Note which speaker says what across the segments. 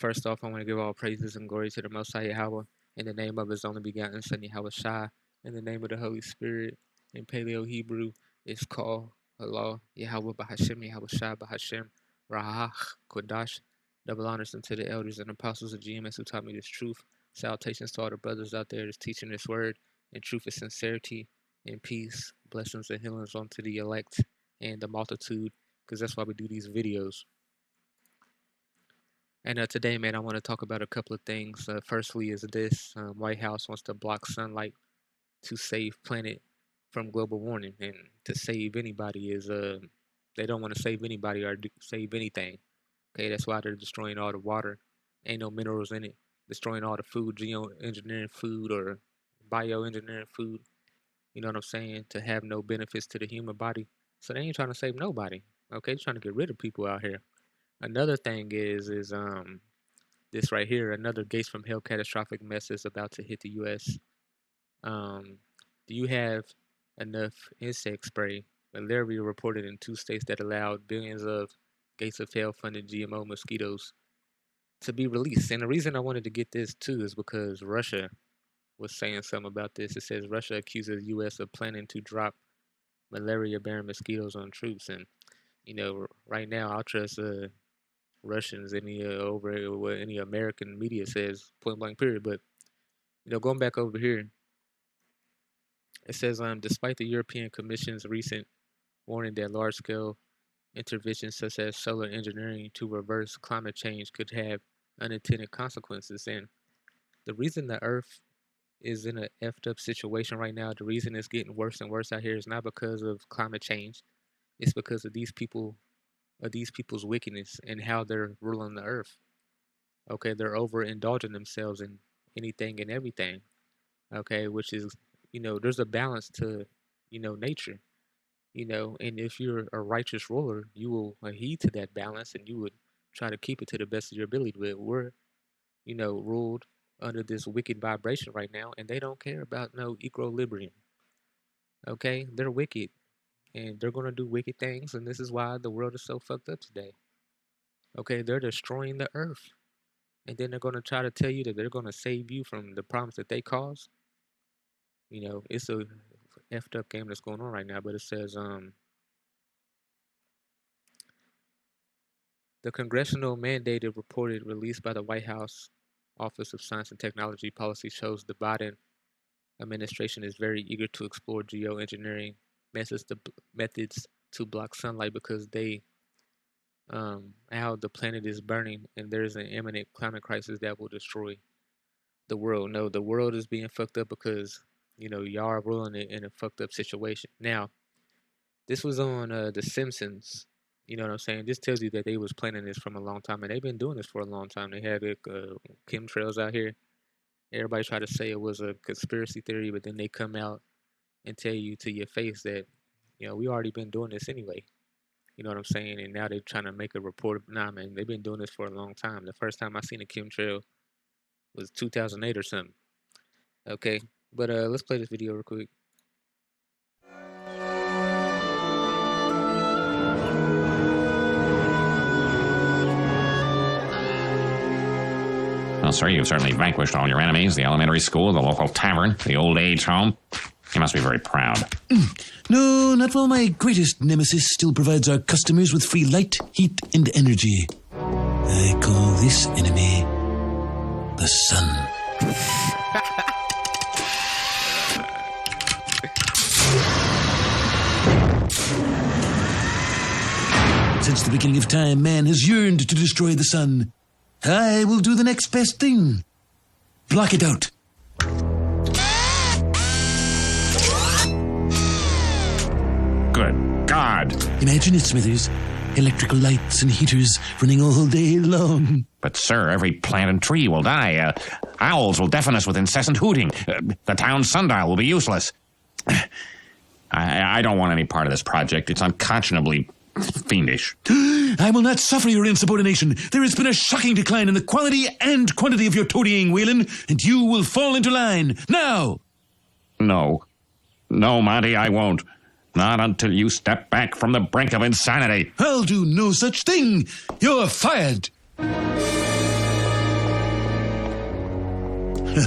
Speaker 1: First off, I want to give all praises and glory to the Most High YAHAWAH in the name of His only begotten Son, YAHAWASHI, in the name of the Holy Spirit. In Paleo Hebrew, it's called Allah, Yahawah Bahashem, YAHAWASHI Bahashem, Rahach, Kodash. Double honors unto the elders and apostles of GMS who taught me this truth. Salutations to all the brothers out there that's teaching this word in truth and sincerity and peace. Blessings and healings unto the elect and the multitude, because that's why we do these videos. And today, man, I want to talk about a couple of things. Firstly is this. White House wants to block sunlight to save planet from global warming. And to save anybody is, they don't want to save anybody or save anything. Okay, that's why they're destroying all the water. Ain't no minerals in it. Destroying all the food, geoengineering food or bioengineering food. You know what I'm saying? To have no benefits to the human body. So they ain't trying to save nobody. Okay, they're trying to get rid of people out here. Another thing is this right here. Another Gates from Hell catastrophic mess is about to hit the U.S. Do you have enough insect spray? Malaria reported in 2 states that allowed billions of Gates of Hell funded GMO mosquitoes to be released. And the reason I wanted to get this too is because Russia was saying something about this. It says Russia accuses U.S. of planning to drop malaria-bearing mosquitoes on troops. And you know, right now I'll trust Russians over what any American media says, point blank period. But you know, going back over here, it says despite the European Commission's recent warning that large-scale interventions such as solar engineering to reverse climate change could have unintended consequences, and the reason the Earth is in a effed up situation right now, the reason it's getting worse and worse out here is not because of climate change. It's because of these people. These people's wickedness and how they're ruling the earth. Okay, they're overindulging themselves in anything and everything. Okay, which is, you know, there's a balance to, you know, nature. You know, and if you're a righteous ruler, you will heed to that balance and you would try to keep it to the best of your ability. But we're, you know, ruled under this wicked vibration right now, and they don't care about no equilibrium. Okay, they're wicked. And they're going to do wicked things, and this is why the world is so fucked up today. Okay, they're destroying the earth. And then they're going to try to tell you that they're going to save you from the problems that they cause. You know, it's a effed up game that's going on right now, but it says, the congressional mandated report released by the White House Office of Science and Technology Policy shows the Biden administration is very eager to explore geoengineering methods to block sunlight because they how the planet is burning and there's an imminent climate crisis that will destroy the world. No, the world is being fucked up because, you know, y'all are ruling it in a fucked up situation. Now, this was on The Simpsons. You know what I'm saying? This tells you that they was planning this from a long time, and they've been doing this for a long time. They had chemtrails out here. Everybody tried to say it was a conspiracy theory, but then they come out and tell you to your face that, you know, we already been doing this anyway. You know what I'm saying? And now they're trying to make a report. Nah, man, they've been doing this for a long time. The first time I seen a chemtrail was 2008 or something. Okay, but let's play this video real quick.
Speaker 2: Well, sir, you've certainly vanquished all your enemies, the elementary school, the local tavern, the old age home. You must be very proud.
Speaker 3: No, not while my greatest nemesis still provides our customers with free light, heat, and energy. I call this enemy the sun. Since the beginning of time, man has yearned to destroy the sun. I will do the next best thing. Block it out.
Speaker 2: Good God.
Speaker 3: Imagine it, Smithers. Electrical lights and heaters running all day long.
Speaker 2: But, sir, every plant and tree will die. Owls will deafen us with incessant hooting. The town sundial will be useless. I don't want any part of this project. It's unconscionably fiendish.
Speaker 3: I will not suffer your insubordination. There has been a shocking decline in the quality and quantity of your toadying, Whalen, and you will fall into line. Now!
Speaker 2: No. No, Monty, I won't. Not until you step back from the brink of insanity.
Speaker 3: I'll do no such thing. You're fired. Take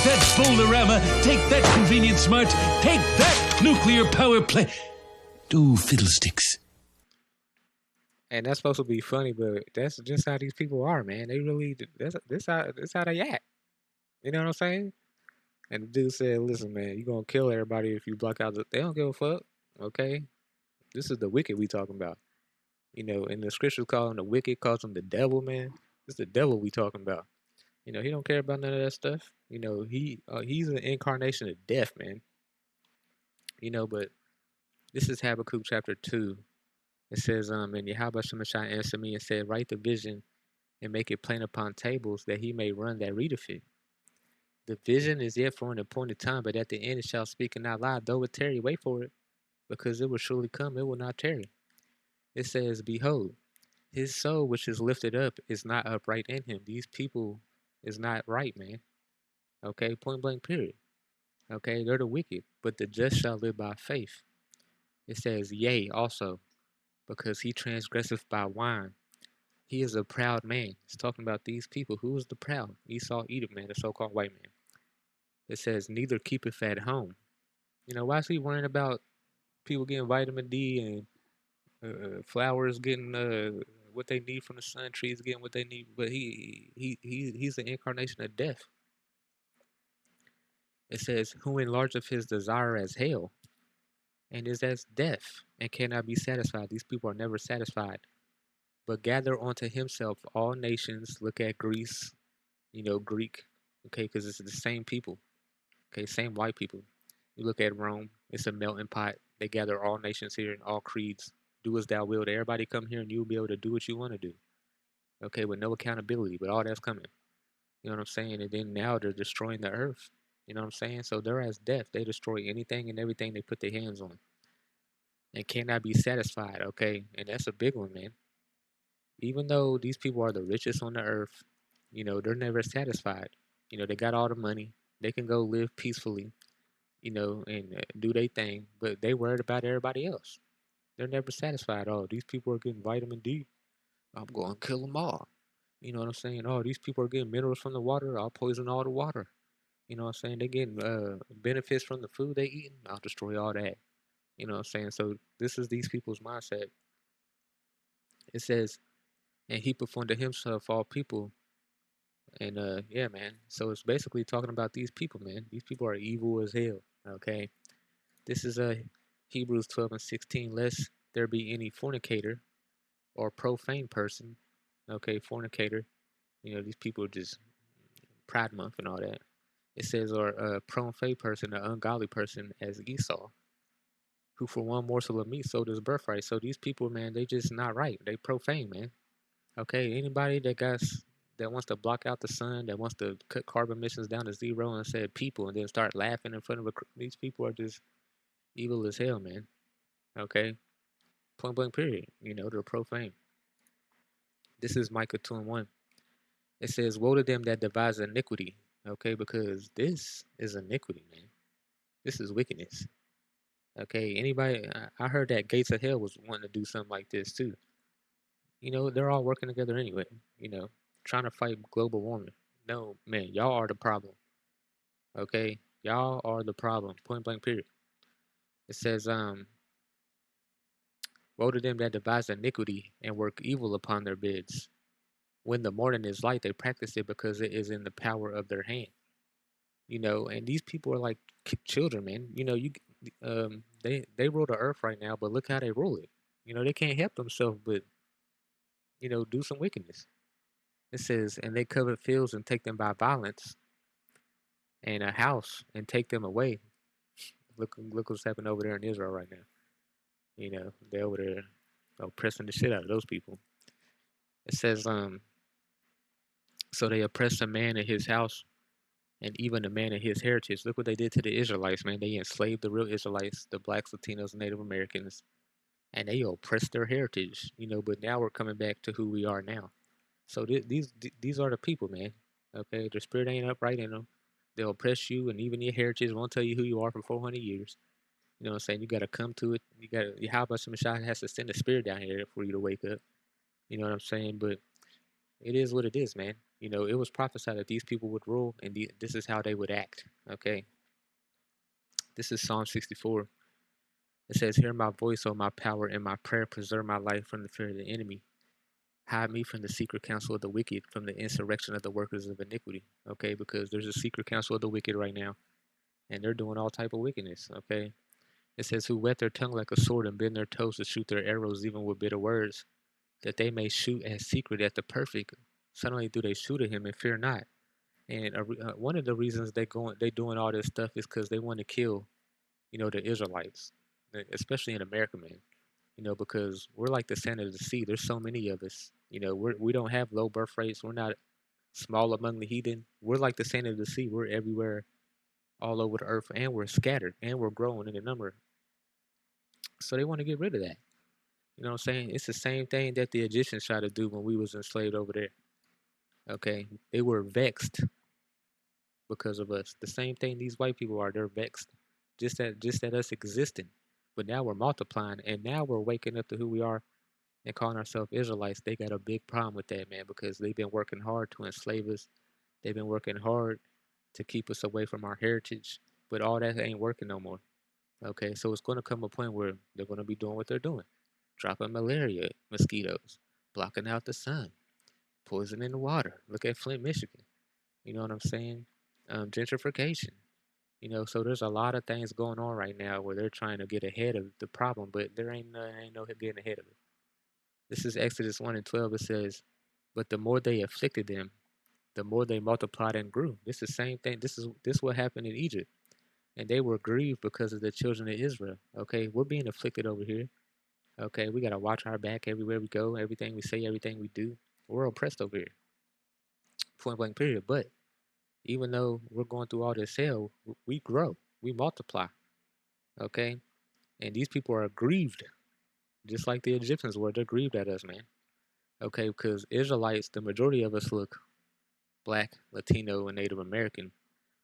Speaker 3: that, Boulderama. Take that, Convenient Smart. Take that, nuclear power plant. Do fiddlesticks.
Speaker 1: And that's supposed to be funny, but that's just how these people are, man. They really that's how they act. You know what I'm saying? And the dude said, "Listen, man, you gonna kill everybody if you block out the." They don't give a fuck. Okay, this is the wicked we talking about. You know, in the scriptures call him the wicked, calls him the devil, man. It's the devil we talking about. You know, he don't care about none of that stuff. You know, he's an incarnation of death, man. You know, but this is Habakkuk chapter 2. It says, and Yahweh Shemashah answered me and said, write the vision and make it plain upon tables that he may run that readeth it. The vision is yet for an appointed time, but at the end it shall speak and not lie. Though it tarry, wait for it, because it will surely come, it will not tarry. It says, behold, his soul which is lifted up is not upright in him. These people is not right, man. Okay, point blank, period. Okay, they're the wicked, but the just shall live by faith. It says, yea, also, because he transgresseth by wine. He is a proud man. It's talking about these people. Who is the proud? Esau, Edom, man, the so-called white man. It says, neither keepeth at home. You know, why is he worrying about people getting vitamin D and flowers getting what they need from the sun, trees getting what they need? But he's the incarnation of death. It says, who enlargeth his desire as hell, and is as death, and cannot be satisfied. These people are never satisfied. But gather unto himself all nations. Look at Greece, you know, Greek, okay, because it's the same people, okay, same white people. You look at Rome, it's a melting pot. They gather all nations here, all creeds. Do as thou wilt. Everybody come here and you'll be able to do what you want to do, okay, with no accountability, but all that's coming. You know what I'm saying? And then now they're destroying the earth. You know what I'm saying? So they're as death. They destroy anything and everything they put their hands on and cannot be satisfied, okay? And that's a big one, man. Even though these people are the richest on the earth, you know, they're never satisfied. You know, they got all the money. They can go live peacefully, you know, and do their thing, but they worried about everybody else. They're never satisfied. Oh, these people are getting vitamin D. I'm going to kill them all. You know what I'm saying? Oh, these people are getting minerals from the water. I'll poison all the water. You know what I'm saying? They getting benefits from the food they eating. I'll destroy all that. You know what I'm saying? So this is these people's mindset. It says, and he performed to himself all people. And yeah, man. So it's basically talking about these people, man. These people are evil as hell. Okay. This is Hebrews 12 and 16. Lest there be any fornicator or profane person. Okay, fornicator. You know, these people are just Pride Month and all that. It says, or a profane person, an ungodly person, as Esau, who for one morsel of meat sold his birthright. So these people, man, they just not right. They profane, man. Okay, anybody that wants to block out the sun, that wants to cut carbon emissions down to zero and said people, and then start laughing in front of these people are just evil as hell, man. Okay, point blank, period. You know, they're profane. This is Micah 2 and 1. It says, woe to them that devise iniquity. Okay, because this is iniquity, man. This is wickedness. Okay, anybody, I heard that Gates of Hell was wanting to do something like this too. You know, they're all working together anyway, you know, trying to fight global warming. No, man, y'all are the problem. Okay? Y'all are the problem. Point blank, period. It says, woe to them that devise iniquity and work evil upon their beds. When the morning is light, they practice it because it is in the power of their hand. You know, and these people are like children, man. You know, they rule the earth right now, but look how they rule it. You know, they can't help themselves but, you know, do some wickedness. It says, and they cover fields and take them by violence, and a house and take them away. Look what's happening over there in Israel right now. You know, they're over there oppressing the shit out of those people. It says, so they oppress a man in his house and even a man in his heritage. Look what they did to the Israelites, man. They enslaved the real Israelites, the blacks, Latinos, and Native Americans, and they oppressed their heritage, you know, but now we're coming back to who we are now. So these are the people, man. Okay, their spirit ain't upright in them. They'll oppress you, and even your heritage won't tell you who you are for 400 years. You know what I'm saying? You got to come to it. You got to, YAHAWASHI has to send the spirit down here for you to wake up. You know what I'm saying? But it is what it is, man. You know, it was prophesied that these people would rule, and this is how they would act. Okay, this is Psalm 64. It says, "Hear my voice, O my power, and my prayer. Preserve my life from the fear of the enemy. Hide me from the secret counsel of the wicked, from the insurrection of the workers of iniquity." Okay, because there's a secret counsel of the wicked right now, and they're doing all type of wickedness. Okay, it says, "Who whet their tongue like a sword and bend their toes to shoot their arrows, even with bitter words, that they may shoot as secret at the perfect. Suddenly do they shoot at him and fear not." And one of the reasons they doing all this stuff is because they want to kill, you know, the Israelites, especially in America, man. You know, because we're like the sand of the sea. There's so many of us. You know, we don't have low birth rates. We're not small among the heathen. We're like the sand of the sea. We're everywhere, all over the earth, and we're scattered, and we're growing in the number. So they want to get rid of that. You know what I'm saying? It's the same thing that the Egyptians tried to do when we was enslaved over there. Okay, they were vexed because of us. The same thing these white people are. They're vexed, just at us existing. But now we're multiplying, and now we're waking up to who we are and calling ourselves Israelites. They got a big problem with that, man, because they've been working hard to enslave us. They've been working hard to keep us away from our heritage. But all that ain't working no more. Okay, so it's going to come a point where they're going to be doing what they're doing, dropping malaria mosquitoes, blocking out the sun, poisoning the water. Look at Flint, Michigan. You know what I'm saying? Gentrification. You know, so there's a lot of things going on right now where they're trying to get ahead of the problem, but there ain't no getting ahead of it. This is Exodus 1 and 12. It says, "But the more they afflicted them, the more they multiplied and grew." This is the same thing. This what happened in Egypt, and they were grieved because of the children of Israel. Okay, we're being afflicted over here. Okay, we gotta watch our back everywhere we go, everything we say, everything we do. We're oppressed over here, point blank period. But even though we're going through all this hell, we grow, we multiply. Okay, and these people are grieved, just like the Egyptians were. They're grieved at us, man. Okay, because Israelites, the majority of us look black, Latino, and Native American,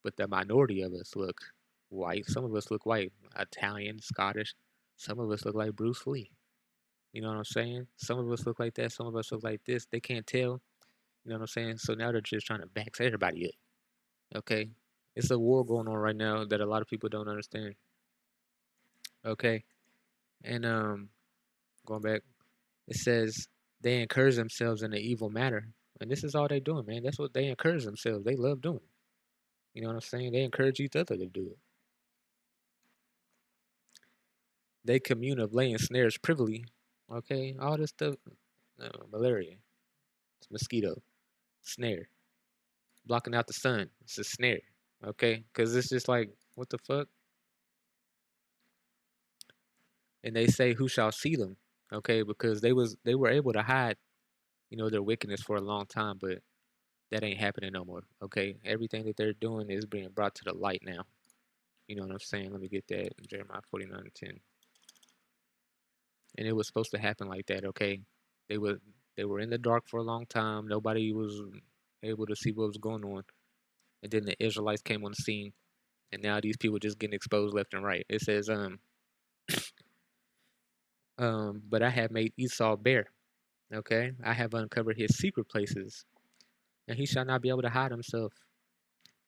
Speaker 1: but the minority of us look white. Some of us look white, Italian, Scottish. Some of us look like Bruce Lee. You know what I'm saying? Some of us look like that. Some of us look like this. They can't tell. You know what I'm saying? So now they're just trying to back everybody up. Okay, it's a war going on right now that a lot of people don't understand. Okay, and going back, it says they encourage themselves in an evil manner, and this is all they doing, man. That's what they encourage themselves. They love doing. You know what I'm saying? They encourage each other to do it. They commune of laying snares privily. Okay, all this stuff. Malaria, it's mosquito, snare, blocking out the sun. It's a snare. Okay, because it's just like what the fuck. And they say, "Who shall see them?" Okay, because they were able to hide, you know, their wickedness for a long time, but that ain't happening no more. Okay, everything that they're doing is being brought to the light now. You know what I'm saying? Let me get that in Jeremiah 49:10. And it was supposed to happen like that. Okay, they were they were in the dark for a long time. Nobody was able to see what was going on, and then the Israelites came on the scene, and now these people just getting exposed left and right. It says, but I have made Esau bare. Okay, I have uncovered his secret places, and he shall not be able to hide himself.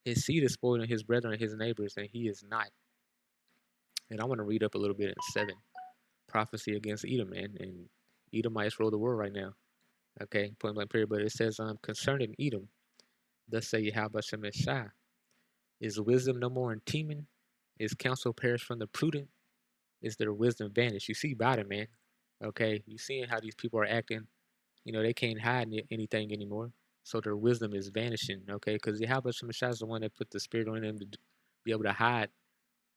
Speaker 1: His seed is spoiling his brethren and his neighbors, and he is not. And I want to read up a little bit in 7. Prophecy against Edom, man. And Edomites rule the world right now. Okay, point blank period. But it says, concerning Edom, thus say YAHAWASHI, is wisdom no more in Teman? Is counsel perished from the prudent? Is their wisdom vanished? You see about it, man. Okay, you seeing how these people are acting. You know, they can't hide anything anymore. So their wisdom is vanishing, okay? Because YAHAWASHI is the one that put the spirit on them to be able to hide,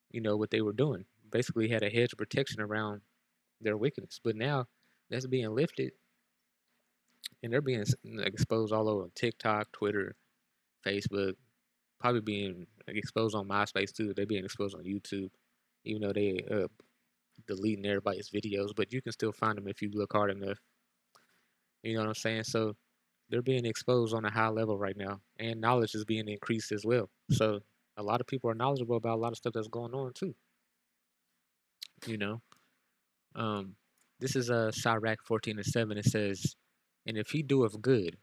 Speaker 1: you know, what they were doing. Basically had a hedge of protection around their wickedness. But now that's being lifted, and they're being exposed all over TikTok, Twitter, Facebook, probably being exposed on MySpace too. They're being exposed on YouTube, even though they deleting everybody's videos, but you can still find them if you look hard enough. You know what I'm saying? So they're being exposed on a high level right now, and knowledge is being increased as well. So a lot of people are knowledgeable about a lot of stuff that's going on too. You know, um, this is Sirach 14:7. It says, "And if he doeth good,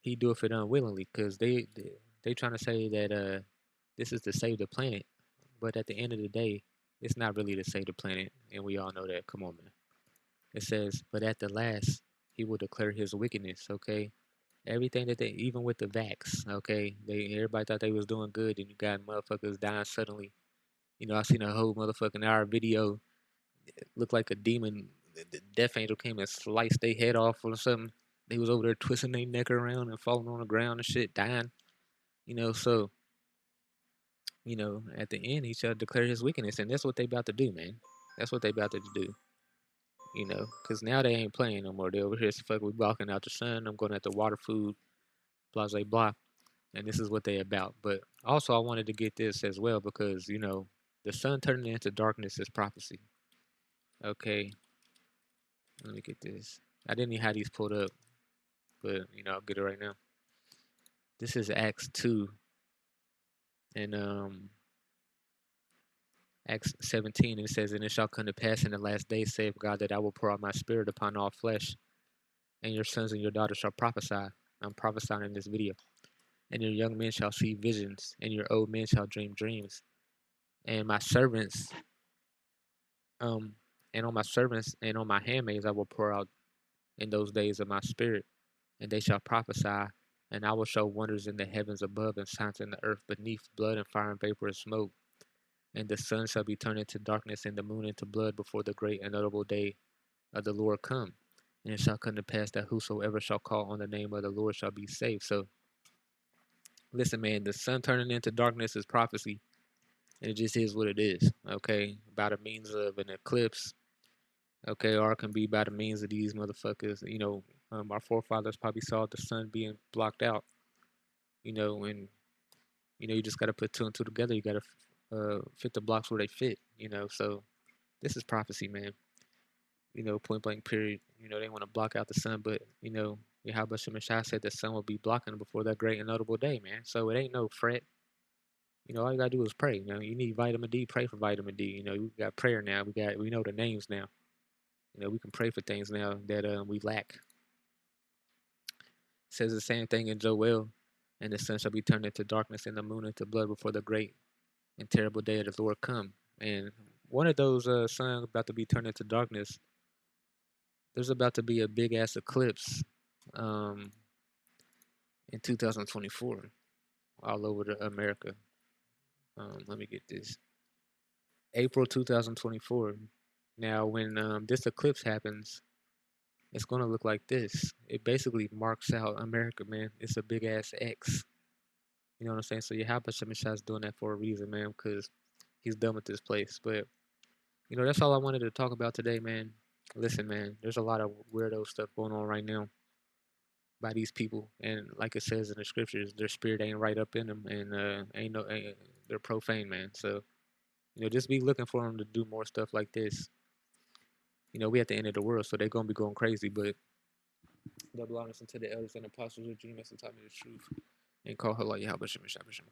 Speaker 1: he doeth it unwillingly, because they trying to say that this is to save the planet, but at the end of the day, it's not really to save the planet, and we all know that. Come on, man. It says, but at the last, he will declare his wickedness. Okay, everything that they, even with the vax, okay, everybody thought they was doing good, and you got motherfuckers dying suddenly. You know, I seen a whole motherfucking hour video. It looked like a demon. The death angel came and sliced their head off or something. They was over there twisting their neck around and falling on the ground and shit, dying. You know, so at the end, he shall declare his wickedness, and that's what they about to do, man. That's what they about to do. Because now they ain't playing no more. They over here, so fuck, we blocking out the sun. I'm going at the water, food, blah, blah, blah. And this is what they about. But also, I wanted to get this as well because, the sun turning into darkness is prophecy. Okay, let me get this. I didn't even have these pulled up, but, I'll get it right now. This is Acts 2 and Acts 17, and it says, and it shall come to pass in the last days, saith God, that I will pour out my spirit upon all flesh, and your sons and your daughters shall prophesy. I'm prophesying in this video. And your young men shall see visions, and your old men shall dream dreams. And my servants, and on my servants and on my handmaids I will pour out in those days of my spirit, and they shall prophesy, and I will show wonders in the heavens above and signs in the earth beneath, blood and fire and vapor and smoke. And the sun shall be turned into darkness and the moon into blood before the great and notable day of the Lord come. And it shall come to pass that whosoever shall call on the name of the Lord shall be saved. So, listen, man, the sun turning into darkness is prophecy, and it just is what it is, okay? By the means of an eclipse, okay, or it can be by the means of these motherfuckers. Our forefathers probably saw the sun being blocked out, and, you just got to put two and two together. You got to fit the blocks where they fit, so this is prophecy, man. Point blank period. They want to block out the sun, but, Yahawashi said the sun will be blocking before that great and notable day, man. So it ain't no fret. All you gotta do is pray. You need vitamin D, pray for vitamin D. We got prayer now. We know the names now. We can pray for things now that we lack. It says the same thing in Joel, and the sun shall be turned into darkness and the moon into blood before the great and terrible day of the Lord come. And one of those sun about to be turned into darkness. There's about to be a big ass eclipse in 2024 all over America. Let me get this. April 2024. Now, when this eclipse happens, it's going to look like this. It basically marks out America, man. It's a big ass X. You know what I'm saying? So Yahawashi is doing that for a reason, man, because he's done with this place. But, that's all I wanted to talk about today, man. Listen, man, there's a lot of weirdo stuff going on right now by these people. And like it says in the scriptures, their spirit ain't right up in them, and they're profane, man. So, just be looking for them to do more stuff like this. We at the end of the world, so they're going to be going crazy, but double honors unto the elders and apostles who dream us and taught me the truth and call her like Yahweh Shem Shem Shem